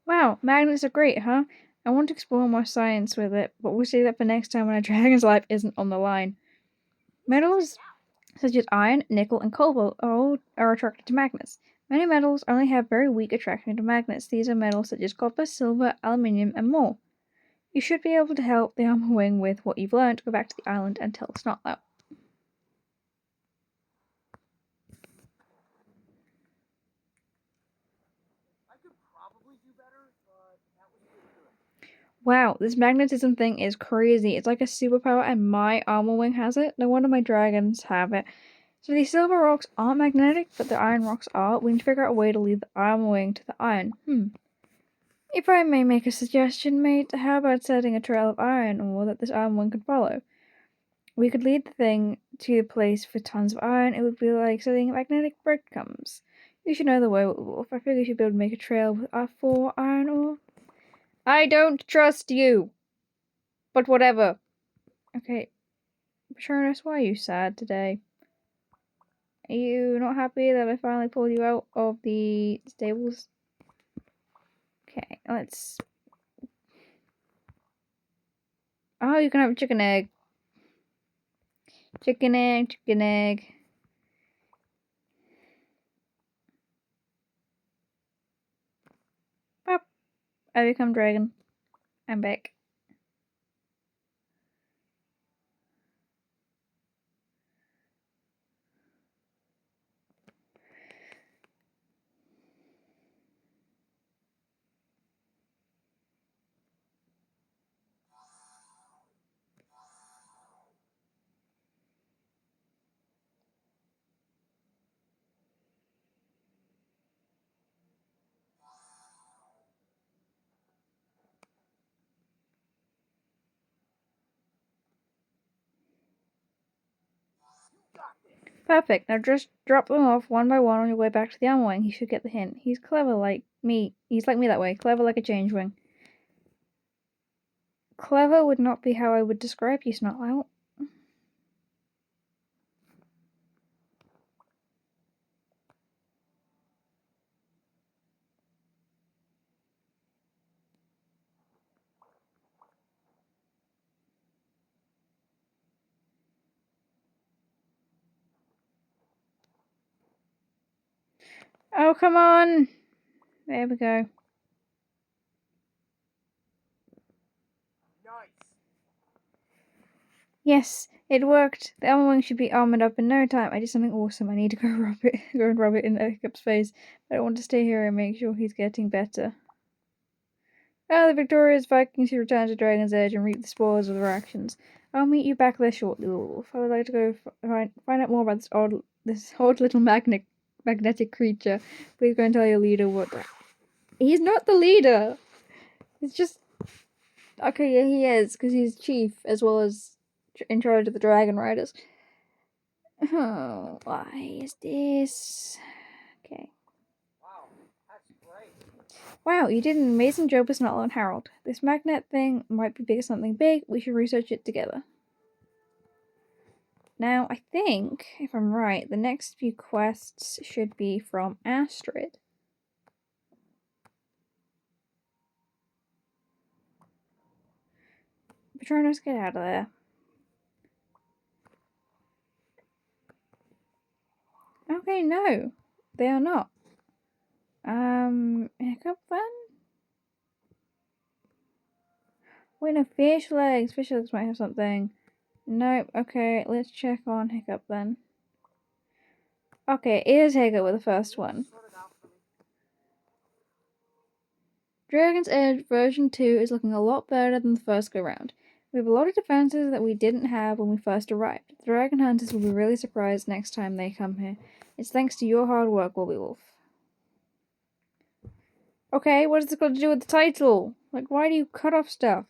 Wow, magnets are great, huh? I want to explore more science with it, but we'll save that for next time when a dragon's life isn't on the line. Metals such as iron, nickel, and cobalt are attracted to magnets. Many metals only have very weak attraction to magnets. These are metals such as copper, silver, aluminium, and more. You should be able to help the armor wing with what you've learned. Go back to the island and tell Snotlout. I could probably do better, but that was pretty good. Wow, this magnetism thing is crazy. It's like a superpower, and my armor wing has it. No wonder my dragons have it. So these silver rocks aren't magnetic, but the iron rocks are. We need to figure out a way to lead the armor wing to the iron. If I may make a suggestion, mate, how about setting a trail of iron ore that this armor wing could follow? We could lead the thing to a place with tons of iron. It would be like setting magnetic breadcrumbs. You should know the way, Wolf. I figure you should be able to make a trail with our 4 iron ore. I don't trust you! But whatever. Okay, Patronus, why are you sad today? Are you not happy that I finally pulled you out of the stables? Okay, let's... Oh, you can have a chicken egg. Chicken egg, chicken egg. Pop. I become dragon. I'm back. Perfect. Now just drop them off one by one on your way back to the armor wing. He should get the hint. He's clever like me. He's like me that way. Clever like a changeling. Clever would not be how I would describe you, Snotlout. Oh, come on! There we go. Nice. Yes, it worked. The armor wing should be armored up in no time. I did something awesome. I need to go go and rub it in Hiccup's face. But I want to stay here and make sure he's getting better. Oh, the victorious Vikings who return to Dragon's Edge and reap the spoils of their actions. I'll meet you back there shortly, Wolf. I would like to go find out more about this odd little magnetic creature. Please go and tell your leader what. He's not the leader. He's just okay. Yeah, he is because he's chief as well as in charge of the Dragon Riders. Oh, why is this? Okay. Wow, that's great. Wow, you did an amazing job with Snotlow and Harold. This magnet thing might be big as something big. We should research it together. Now, I think, if I'm right, the next few quests should be from Astrid. Patronus, get out of there. Okay, no. They are not. Hiccup then? Wait, no, fish legs. Fish legs might have something. Nope, okay, let's check on Hiccup then. Okay, it is Hiccup with the first one. Sort it out for me. Dragon's Edge version 2 is looking a lot better than the first go round. We have a lot of defenses that we didn't have when we first arrived. The Dragon Hunters will be really surprised next time they come here. It's thanks to your hard work, Wolby Wolf. Okay, what has this got to do with the title? Like, why do you cut off stuff?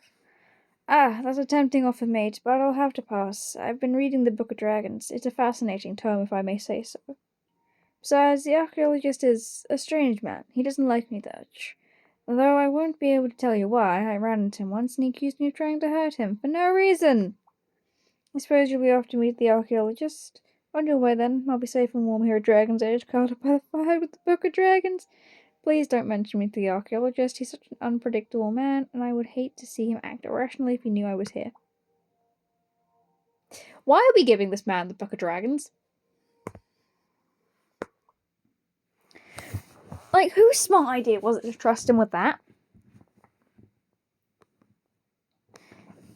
Ah, that's a tempting offer, mate, but I'll have to pass. I've been reading the Book of Dragons. It's a fascinating tome, if I may say so. Besides, the archaeologist is a strange man. He doesn't like me much. Although I won't be able to tell you why. I ran into him once and he accused me of trying to hurt him for no reason. I suppose you'll be off to meet the archaeologist. On your way then, I'll be safe and warm here at Dragon's Edge, curled up by the fire with the Book of Dragons. Please don't mention me to the archaeologist. He's such an unpredictable man, and I would hate to see him act irrationally if he knew I was here. Why are we giving this man the Book of Dragons? Like, whose smart idea was it to trust him with that?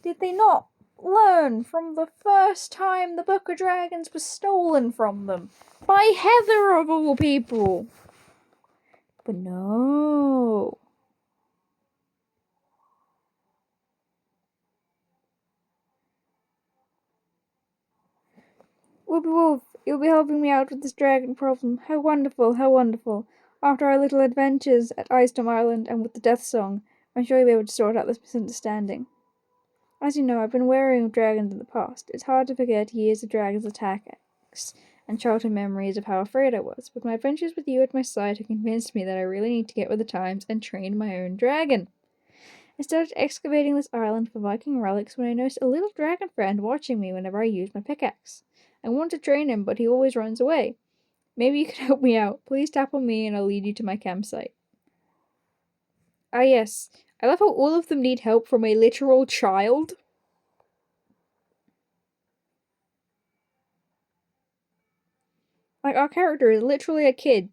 Did they not learn from the first time the Book of Dragons was stolen from them? By Heather, of all people! But no. Whoopie Wolf, you'll be helping me out with this dragon problem. How wonderful, how wonderful. After our little adventures at Icedom Island and with the Death Song, I'm sure you'll be able to sort out this misunderstanding. As you know, I've been wary of dragons in the past. It's hard to forget years of dragons' attacks and childhood memories of how afraid I was, but my adventures with you at my side have convinced me that I really need to get with the times and train my own dragon. I started excavating this island for Viking relics when I noticed a little dragon friend watching me whenever I used my pickaxe. I want to train him, but he always runs away. Maybe you could help me out. Please tap on me and I'll lead you to my campsite. Ah yes, I love how all of them need help from a literal child. Like, our character is literally a kid.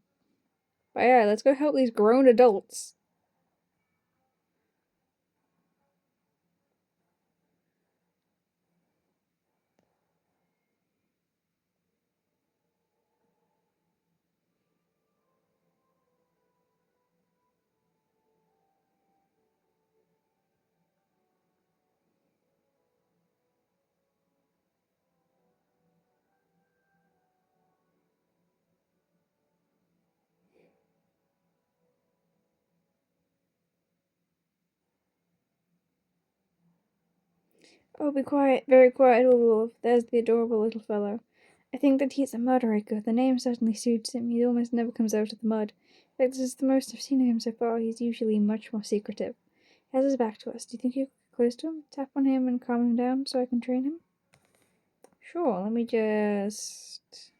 But yeah, let's go help these grown adults. Oh, be quiet, very quiet, Wolf. There's the adorable little fellow. I think that he's a mudraker. The name certainly suits him. He almost never comes out of the mud. In fact, this is the most I've seen of him so far. He's usually much more secretive. He has his back to us. Do you think you could get close to him? Tap on him and calm him down so I can train him? Sure, let me just...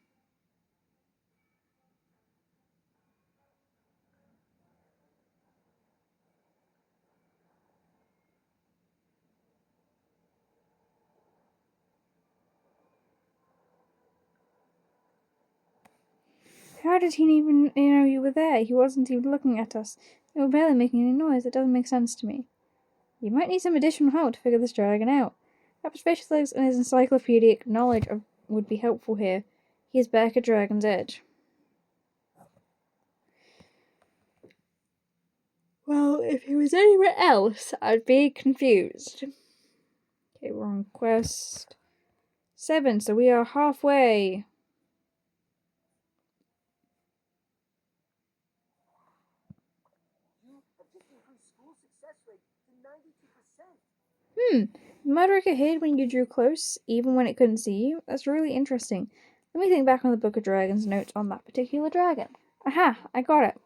How did he even know you were there? He wasn't even looking at us. You were barely making any noise. That doesn't make sense to me. You might need some additional help to figure this dragon out. Perhaps Fishlings and his encyclopedic knowledge would be helpful here. He is back at Dragon's Edge. Well, if he was anywhere else, I'd be confused. Okay, we're on quest 7, so we are halfway. You have just increased school success rate to 92%. Mudrick hid when you drew close, even when it couldn't see you. That's really interesting. Let me think back on the Book of Dragons notes on that particular dragon. Aha, I got it.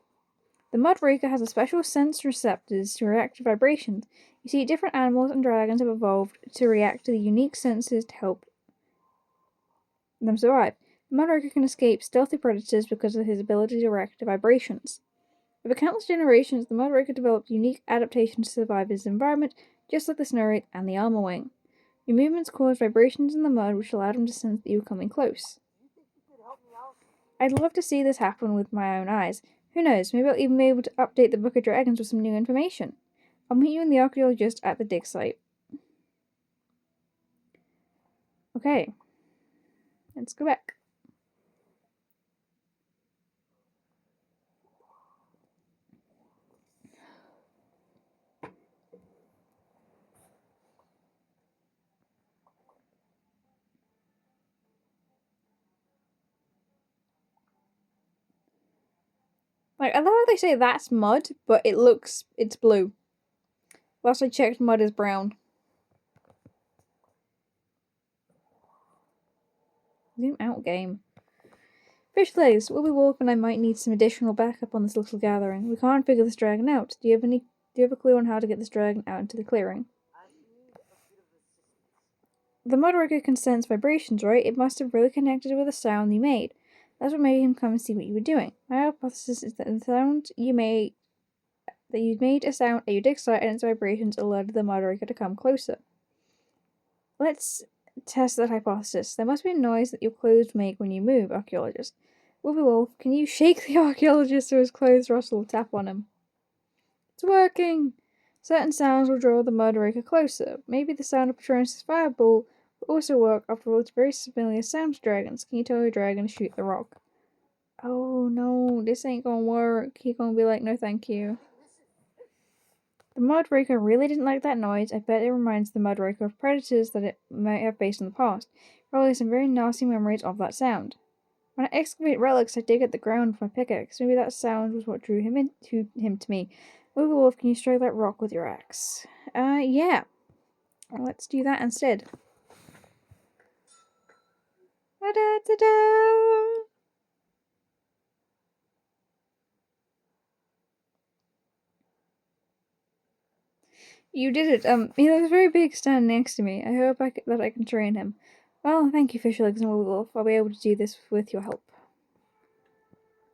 The Mudraker has a special sense receptors to react to vibrations. You see, different animals and dragons have evolved to react to the unique senses to help them survive. The Mudraker can escape stealthy predators because of his ability to react to vibrations. Over countless generations, the Mudraker developed unique adaptations to survive his environment, just like the Snowwraith and the Armorwing. Your movements caused vibrations in the mud which allowed him to sense that you were coming close. Do you think you could help me out? I'd love to see this happen with my own eyes. Who knows, maybe I'll even be able to update the Book of Dragons with some new information. I'll meet you and the archaeologist at the dig site. Okay. Let's go back. Like, I love how they say that's mud, but it's blue. Last I checked, mud is brown. Zoom out game. Fish legs, Willy Wolf and I might need some additional backup on this little gathering. We can't figure this dragon out. Do you have a clue on how to get this dragon out into the clearing? I need a bit of assistance. The Mudraker can sense vibrations, right? It must have really connected with the sound you made. That's what made him come and see what you were doing. My hypothesis is that the sound you made a sound at your dig site and its vibrations alerted the moderator to come closer. Let's test that hypothesis. There must be a noise that your clothes make when you move, archaeologist. Wolfie Wolf, can you shake the archaeologist so his clothes rustle? Tap on him. It's working! Certain sounds will draw the moderator closer. Maybe the sound of Patronus' fireball will also work. After all, it's a very familiar sound to dragons. Can you tell a dragon to shoot the rock? Oh no, this ain't gonna work. He gonna be like, no thank you. The Mudraker really didn't like that noise. I bet it reminds the Mudraker of predators that it might have faced in the past. Probably some very nasty memories of that sound. When I excavate relics, I dig at the ground with my pickaxe. Maybe that sound was what drew him to me. Wolfie Wolf, can you strike that rock with your axe? Yeah. Let's do that instead. Da-da-da-da! You did it. He looks very big standing next to me. I hope that I can train him. Well, thank you, Fisherlegs and Wolfie Wolf. I'll be able to do this with your help.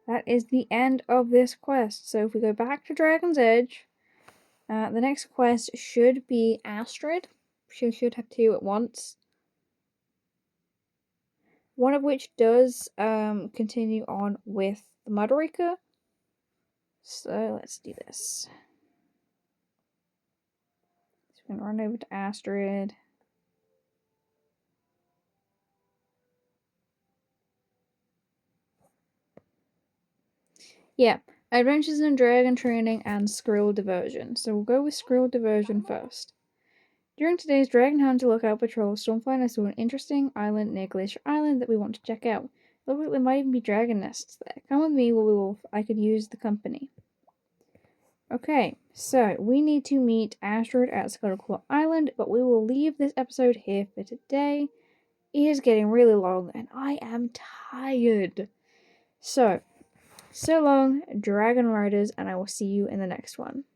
That is the end of this quest. So if we go back to Dragon's Edge, the next quest should be Astrid. She should have two at once. One of which does continue on with the Mudraker. So let's do this. So we're gonna run over to Astrid. Yeah, Adventures in Dragon Training and Skrill Diversion. So we'll go with Skrill Diversion first. During today's Dragon Hunter Lookout Patrol, Stormfinder saw an interesting island near Glacier Island that we want to check out. Looks like there might even be dragon nests there. Come with me, Wolfie Wolf. I could use the company. Okay, so we need to meet Astrid at Scuttleclaw Island, but we will leave this episode here for today. It is getting really long, and I am tired. So long, Dragon Riders, and I will see you in the next one.